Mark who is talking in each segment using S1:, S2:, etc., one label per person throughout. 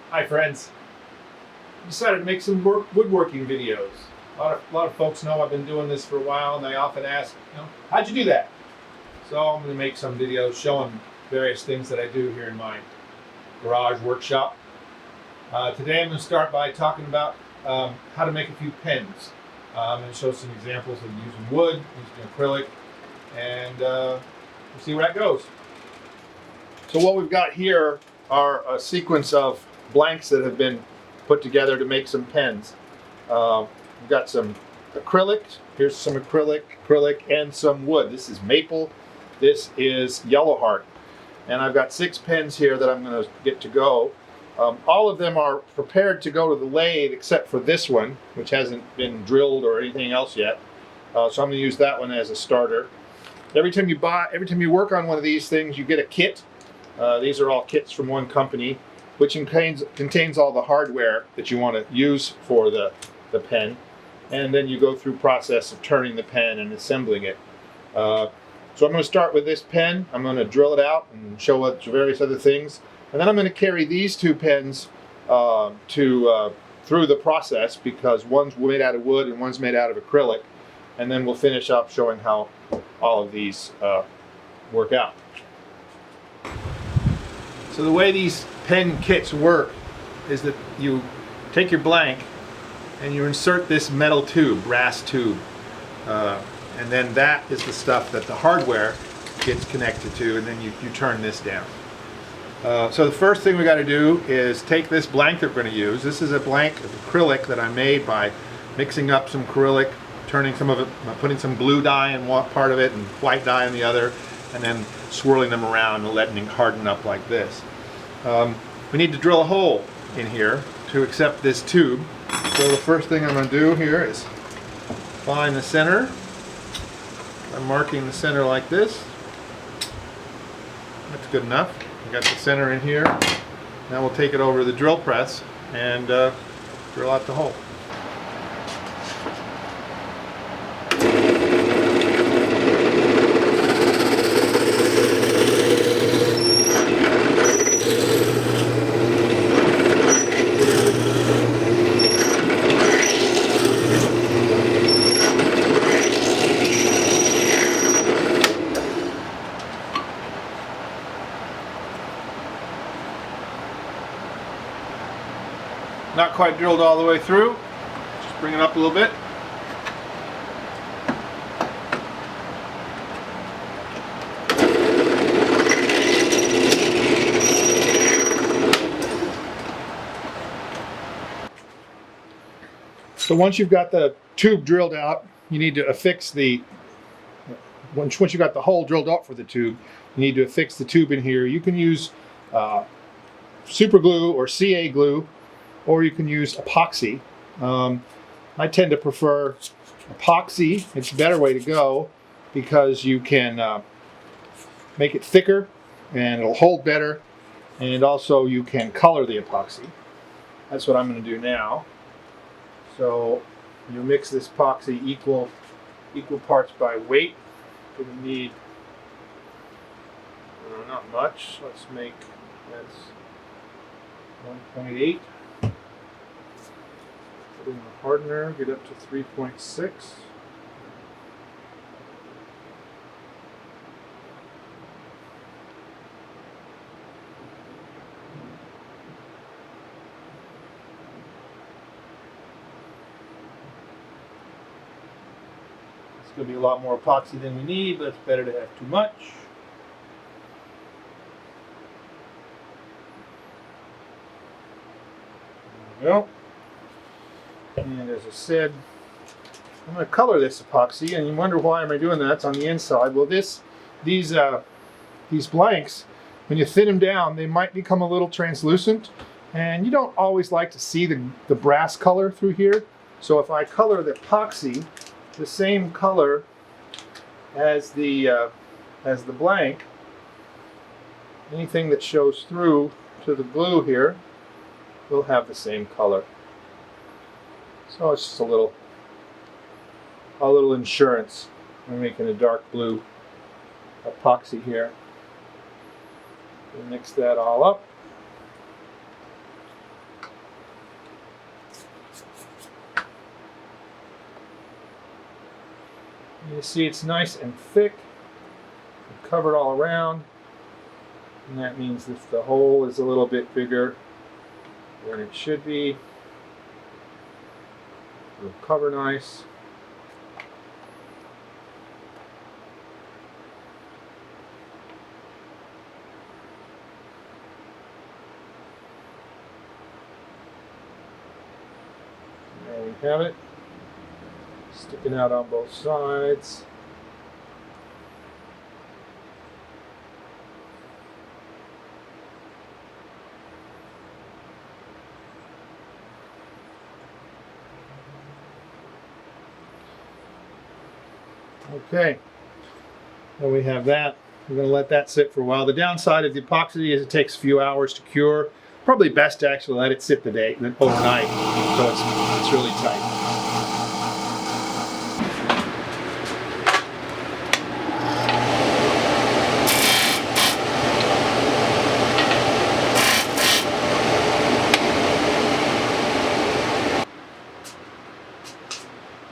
S1: Hi friends. Decided to make some woodworking videos. A lot of folks know I've been doing this for a while, and they often ask, how'd you do that? So I'm going to make some videos showing various things that I do here in my garage workshop. Today I'm going to start by talking about how to make a few pens. I'm going to show some examples of using wood, using acrylic, and we'll see where that goes. So what we've got here are a sequence of blanks that have been put together to make some pens. We've got some acrylic. Here's some acrylic, and some wood. This is maple. This is yellow heart. And I've got 6 pens here that I'm going to get to go. All of them are prepared to go to the lathe except for this one, which hasn't been drilled or anything else yet. So I'm going to use that one as a starter. Every time you work on one of these things, you get a kit. These are all kits from one company, which contains all the hardware that you want to use for the pen, and then you go through process of turning the pen and assembling it. So I'm going to start with this pen. I'm going to drill it out and show it various other things, and then I'm going to carry these 2 pens through the process, because one's made out of wood and one's made out of acrylic, and then we'll finish up showing how all of these work out. So the way these pen kits work is that you take your blank and you insert this metal tube, brass tube, and then that is the stuff that the hardware gets connected to, and then you turn this down. So the first thing we got to do is take this blank that we're going to use. This is a blank of acrylic that I made by mixing up some acrylic, turning some of it, putting some blue dye in one part of it and white dye in the other, and then swirling them around and letting it harden up like this. We need to drill a hole in here to accept this tube. So the first thing I'm going to do here is find the center. I'm marking the center like this. That's good enough. We got the center in here. Now we'll take it over to the drill press and drill out the hole. Not quite drilled all the way through. Just bring it up a little bit. So once you've got the tube drilled out, you need to affix once you've got the hole drilled out for the tube, you need to affix the tube in here. You can use super glue or CA glue, or you can use epoxy. I tend to prefer epoxy. It's a better way to go because you can make it thicker and it'll hold better, and also you can color the epoxy. That's what I'm going to do now. So you mix this epoxy equal parts by weight. So we need not much. Let's make this 1.8. Put in the hardener, get up to 3.6. It's going to be a lot more epoxy than we need, but it's better to have too much. There we go. And as I said, I'm going to color this epoxy, and you wonder why am I doing that? It's on the inside. Well, these blanks, when you thin them down, they might become a little translucent, and you don't always like to see the brass color through here. So if I color the epoxy the same color as the blank, anything that shows through to the glue here will have the same color. So it's just a little insurance. I'm making a dark blue epoxy here. We'll mix that all up. You see it's nice and thick, covered all around, and that means if the hole is a little bit bigger than it should be, it'll cover nice. There we have it, sticking out on both sides. Okay, then we have that. We're going to let that sit for a while. The downside of the epoxy is it takes a few hours to cure. Probably best to actually let it sit the day overnight, so it's really tight.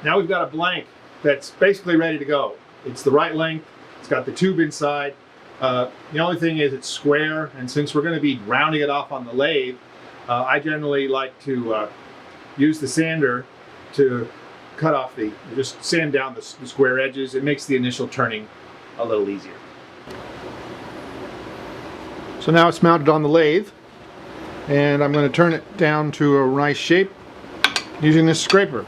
S1: Now we've got a blank that's basically ready to go. It's the right length. It's got the tube inside. The only thing is it's square, and since we're going to be rounding it off on the lathe, I generally like to use the sander to cut off just sand down the square edges. It makes the initial turning a little easier. So now it's mounted on the lathe, and I'm going to turn it down to a nice shape using this scraper.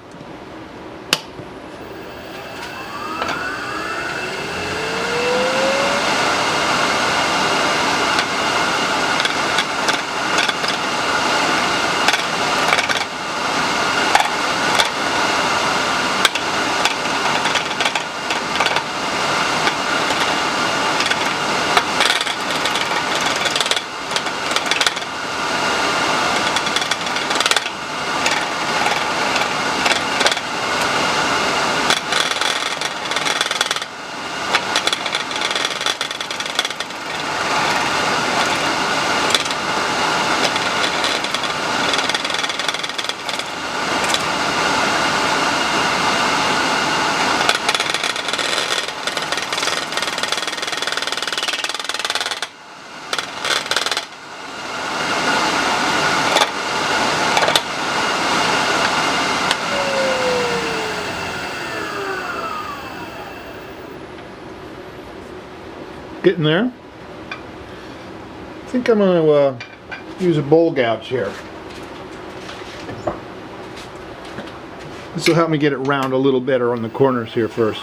S1: Getting there. I think I'm going to use a bowl gouge here. This will help me get it round a little better on the corners here first.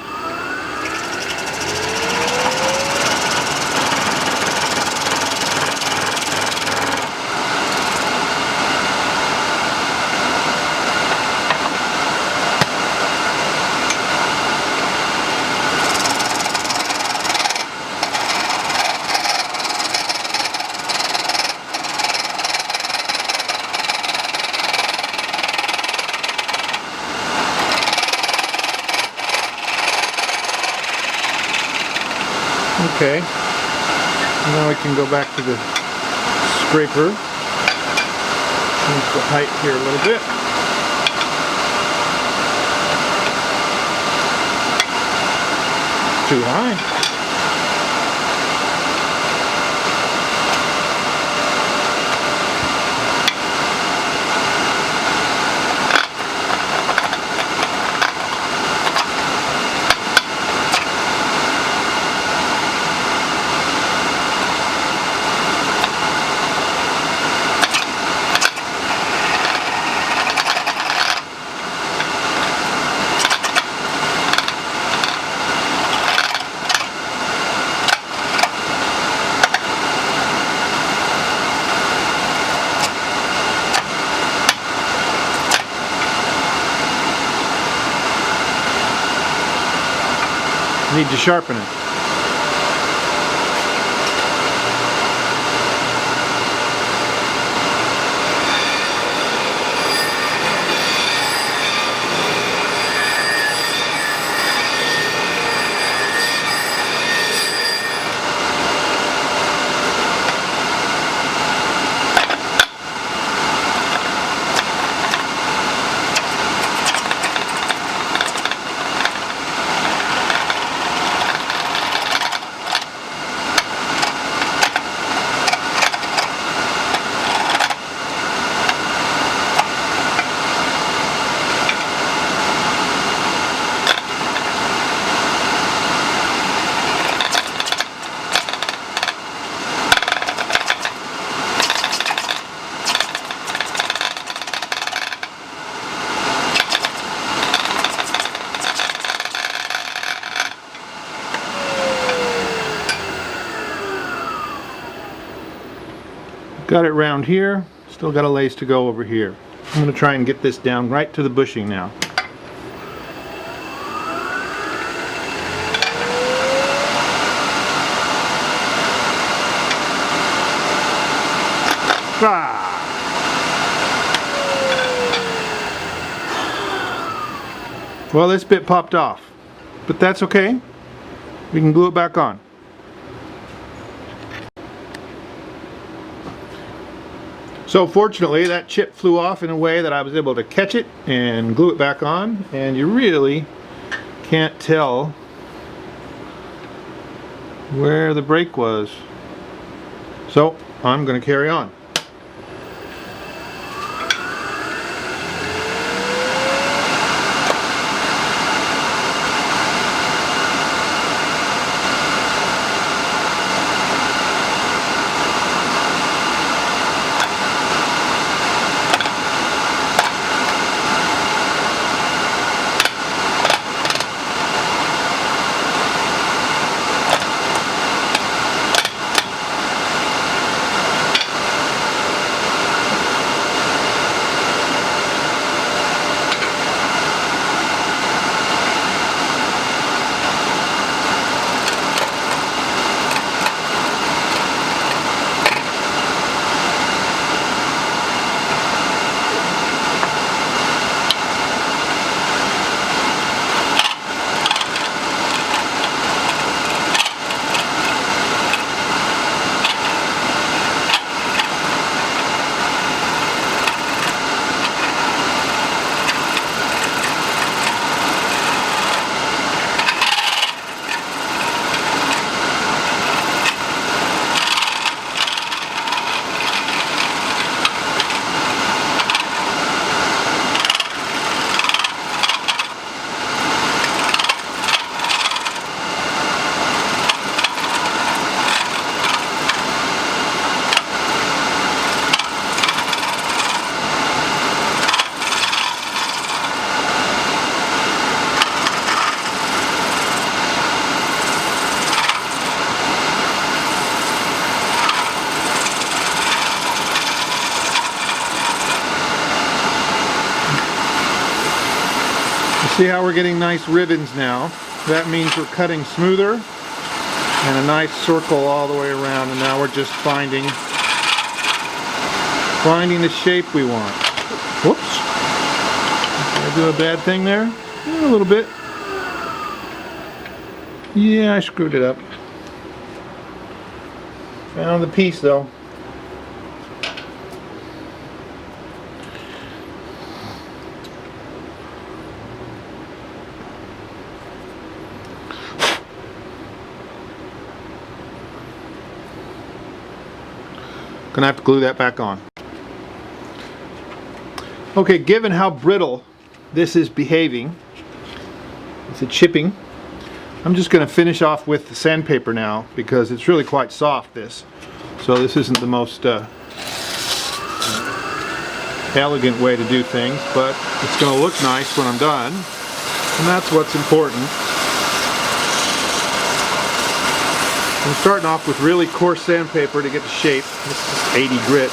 S1: Okay, now we can go back to the scraper. Change the height here a little bit. Too high. Need to sharpen it. Got it round here, still got a lace to go over here. I'm going to try and get this down right to the bushing now. Ah. Well, this bit popped off, but that's okay. We can glue it back on. So fortunately, that chip flew off in a way that I was able to catch it and glue it back on, and you really can't tell where the break was. So I'm going to carry on. See how we're getting nice ribbons now? That means we're cutting smoother and a nice circle all the way around, and now we're just finding the shape we want. Whoops. Did I do a bad thing there? Yeah, a little bit. Yeah, I screwed it up. Found the piece though. Gonna have to glue that back on. Okay, given how brittle this is behaving, it's a chipping, I'm just gonna finish off with the sandpaper now because it's really quite soft, this. So this isn't the most elegant way to do things, but it's gonna look nice when I'm done, and that's what's important. I'm starting off with really coarse sandpaper to get the shape. This is 80 grit.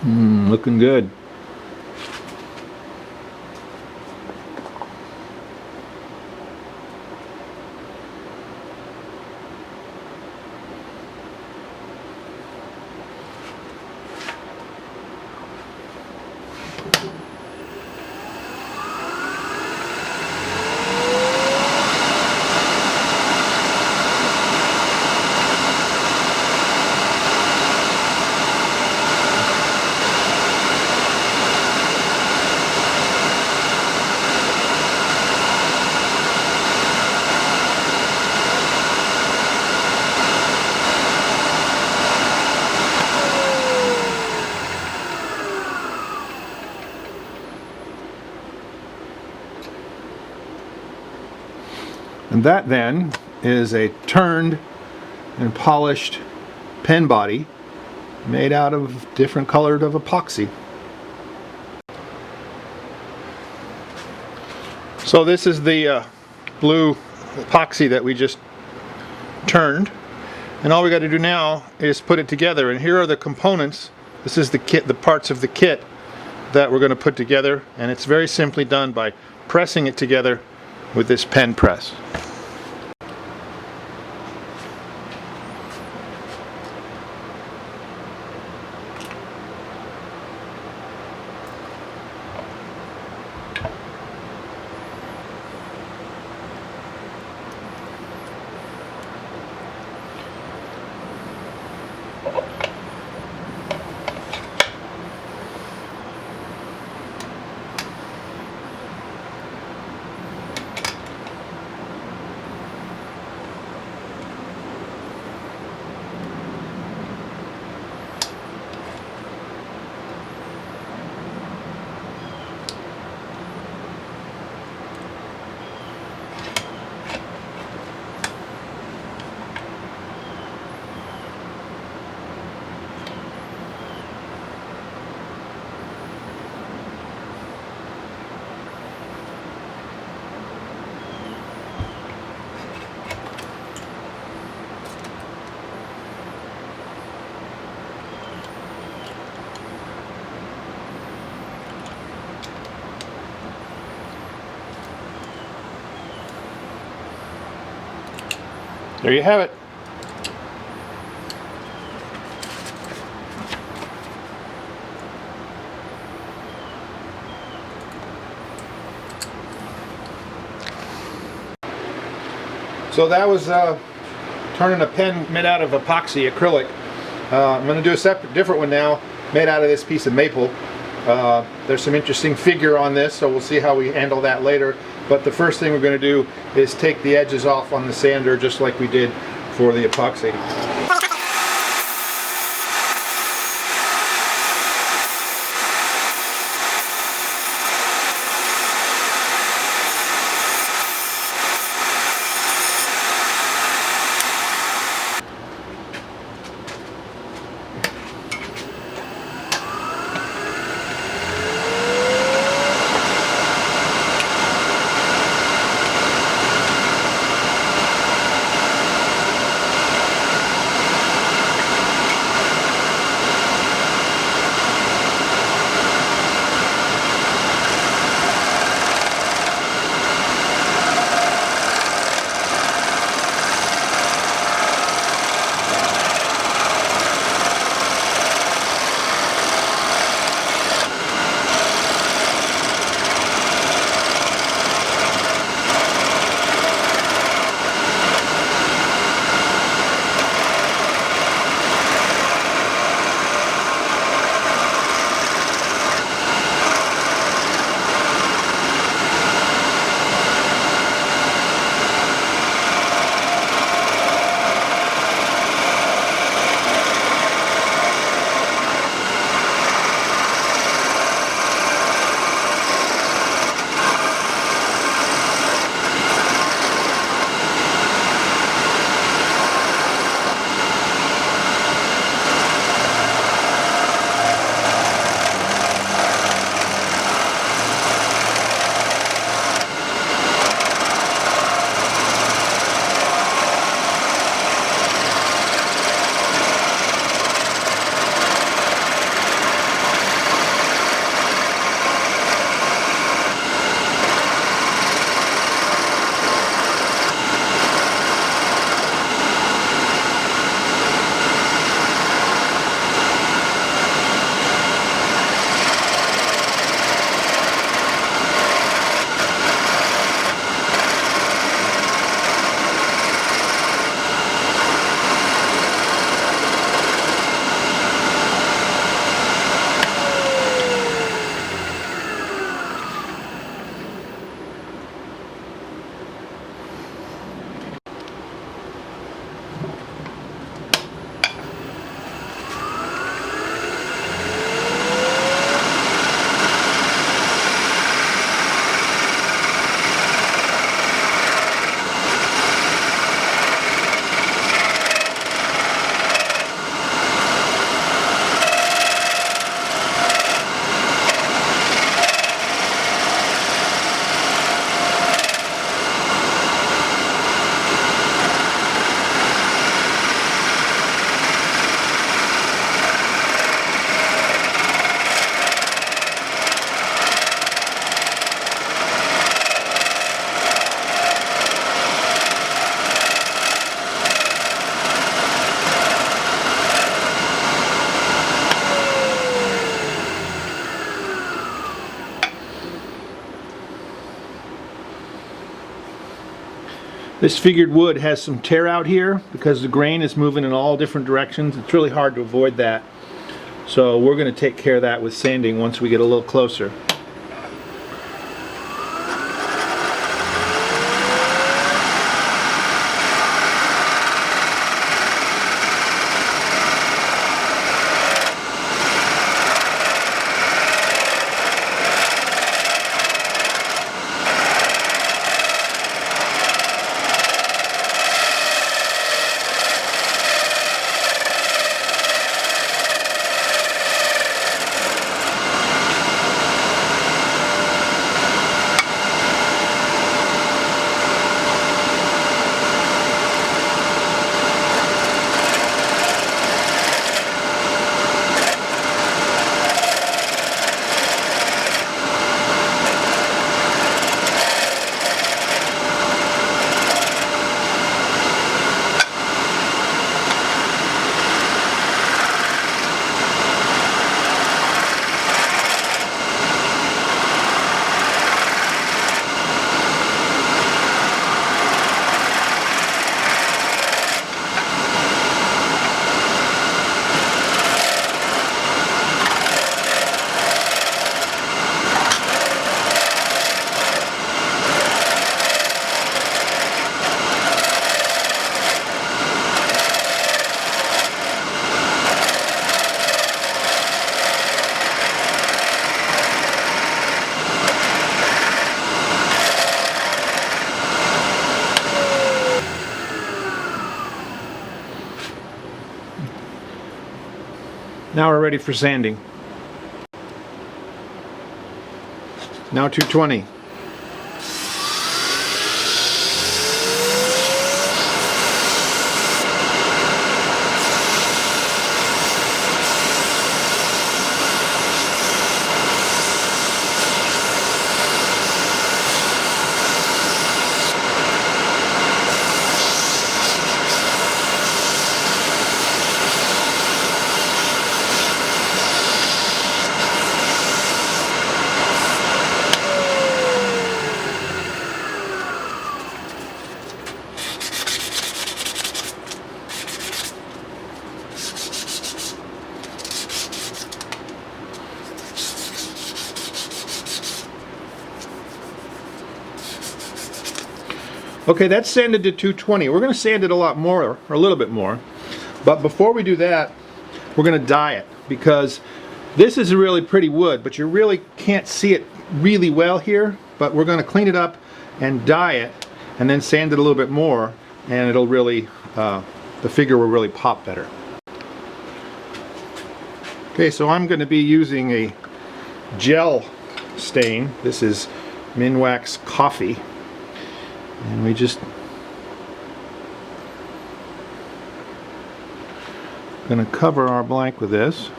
S1: Looking good. And that then is a turned and polished pen body made out of different colored of epoxy. So this is the blue epoxy that we just turned, and all we got to do now is put it together. And here are the components. This is the kit, the parts of the kit that we're going to put together, and it's very simply done by pressing it together with this pen press. There you have it. So that was turning a pen made out of epoxy acrylic. I'm going to do a different one now, made out of this piece of maple. There's some interesting figure on this, so we'll see how we handle that later. But the first thing we're going to do is take the edges off on the sander, just like we did for the epoxy. This figured wood has some tear out here because the grain is moving in all different directions. It's really hard to avoid that. So we're going to take care of that with sanding once we get a little closer. Now we're ready for sanding. Now 220. Okay, that's sanded to 220. We're going to sand it a lot more, or a little bit more. But before we do that, we're going to dye it, because this is a really pretty wood, but you really can't see it really well here. But we're going to clean it up and dye it, and then sand it a little bit more, and it'll really, the figure will really pop better. Okay, so I'm going to be using a gel stain. This is Minwax Coffee. And we just going to cover our blank with this.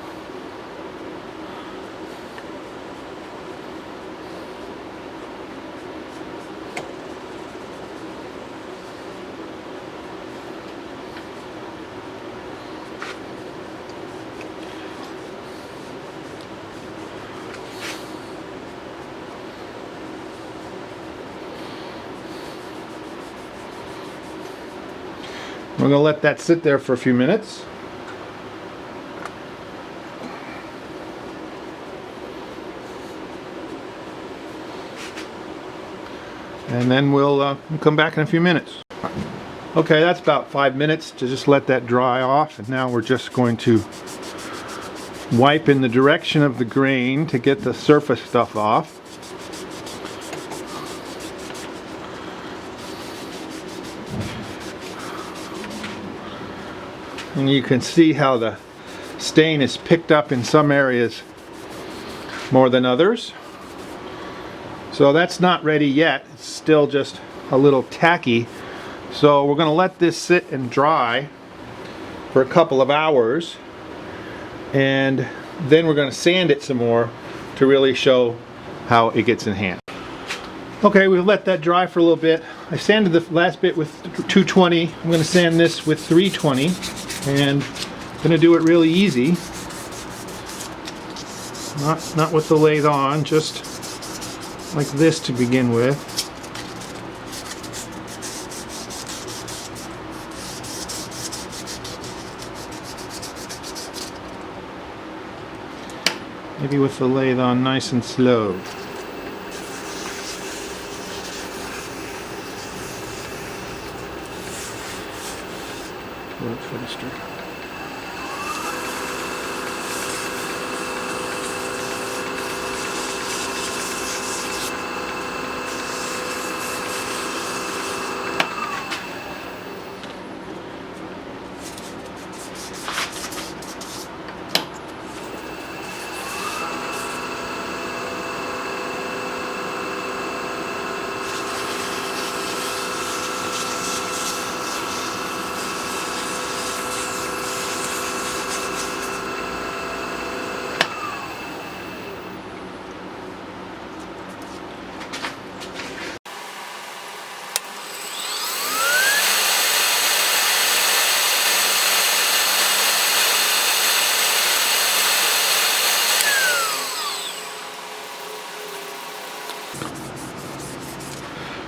S1: We're going to let that sit there for a few minutes. And then we'll come back in a few minutes. Okay, that's about 5 minutes to just let that dry off. And now we're just going to wipe in the direction of the grain to get the surface stuff off. And you can see how the stain is picked up in some areas more than others. So that's not ready yet. It's still just a little tacky. So we're going to let this sit and dry for a couple of hours. And then we're going to sand it some more to really show how it gets enhanced. Okay, we've let that dry for a little bit. I sanded the last bit with 220. I'm going to sand this with 320. And I'm going to do it really easy. Not with the lathe on, just like this to begin with. Maybe with the lathe on nice and slow. Work faster.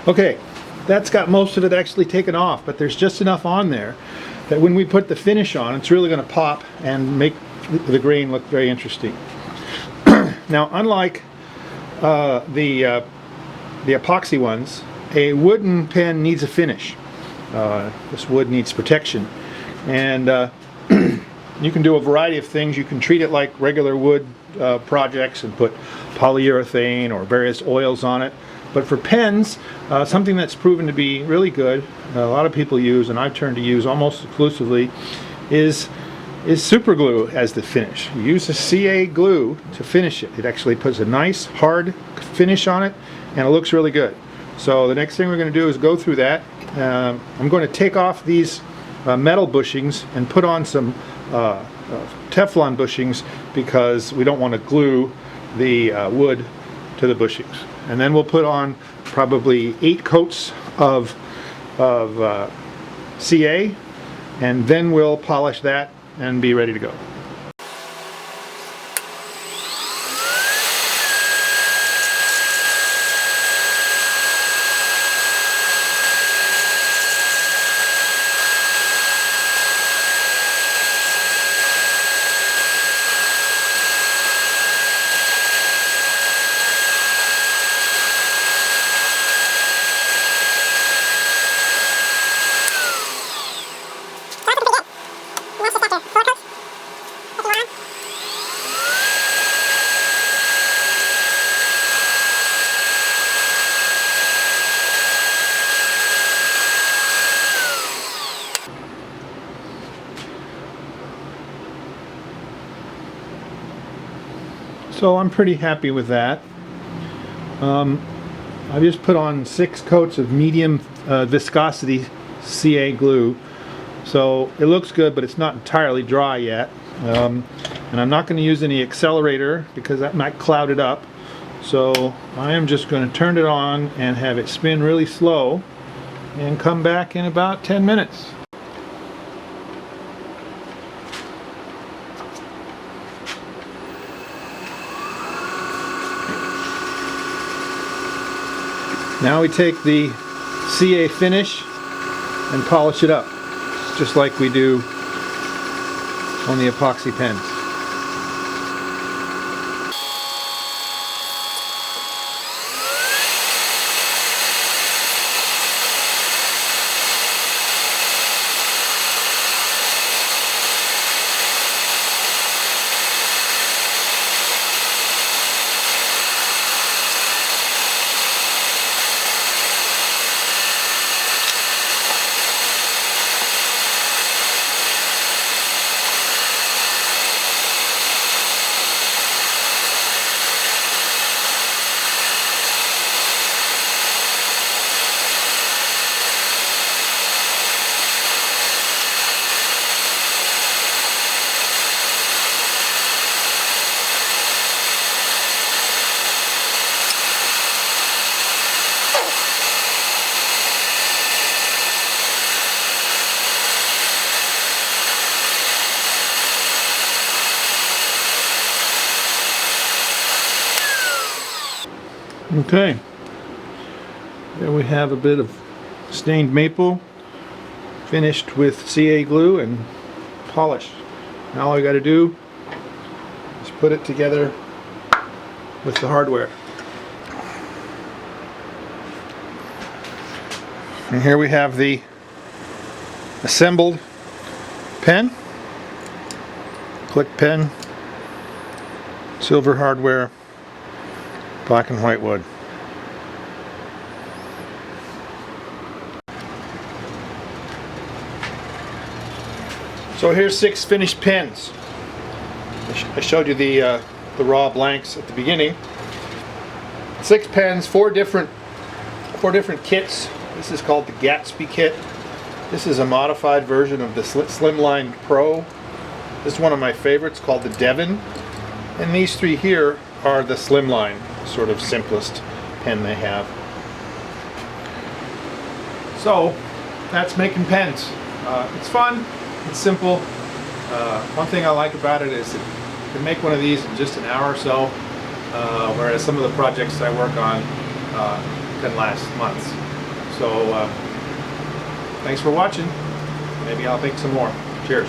S1: Okay, that's got most of it actually taken off, but there's just enough on there that when we put the finish on, it's really going to pop and make the grain look very interesting. Now, unlike the epoxy ones, a wooden pen needs a finish. This wood needs protection, and you can do a variety of things. You can treat it like regular wood projects and put polyurethane or various oils on it. But for pens, something that's proven to be really good, a lot of people use, and I've turned to use almost exclusively, is super glue as the finish. You use a CA glue to finish it. It actually puts a nice hard finish on it, and it looks really good. So the next thing we're going to do is go through that. I'm going to take off these metal bushings and put on some Teflon bushings because we don't want to glue the wood to the bushings. And then we'll put on probably 8 coats of CA, and then we'll polish that and be ready to go. So I'm pretty happy with that. I just put on 6 coats of medium viscosity CA glue, so it looks good, but it's not entirely dry yet. And I'm not going to use any accelerator because that might cloud it up. So I am just going to turn it on and have it spin really slow and come back in about 10 minutes. Now we take the CA finish and polish it up, just like we do on the epoxy pens. Okay, there we have a bit of stained maple finished with CA glue and polished. Now all I got to do is put it together with the hardware. And here we have the assembled pen, click pen, silver hardware, black and white wood. So here's 6 finished pens. I showed you the raw blanks at the beginning. 6 pens, 4 different kits. This is called the Gatsby kit. This is a modified version of the Slimline Pro. This is one of my favorites, called the Devon. And these 3 here are the Slimline, sort of simplest pen they have. So that's making pens. It's fun, it's simple. One thing I like about it is that you can make one of these in just an hour or so, whereas some of the projects I work on can last months. So thanks for watching. Maybe I'll make some more. Cheers.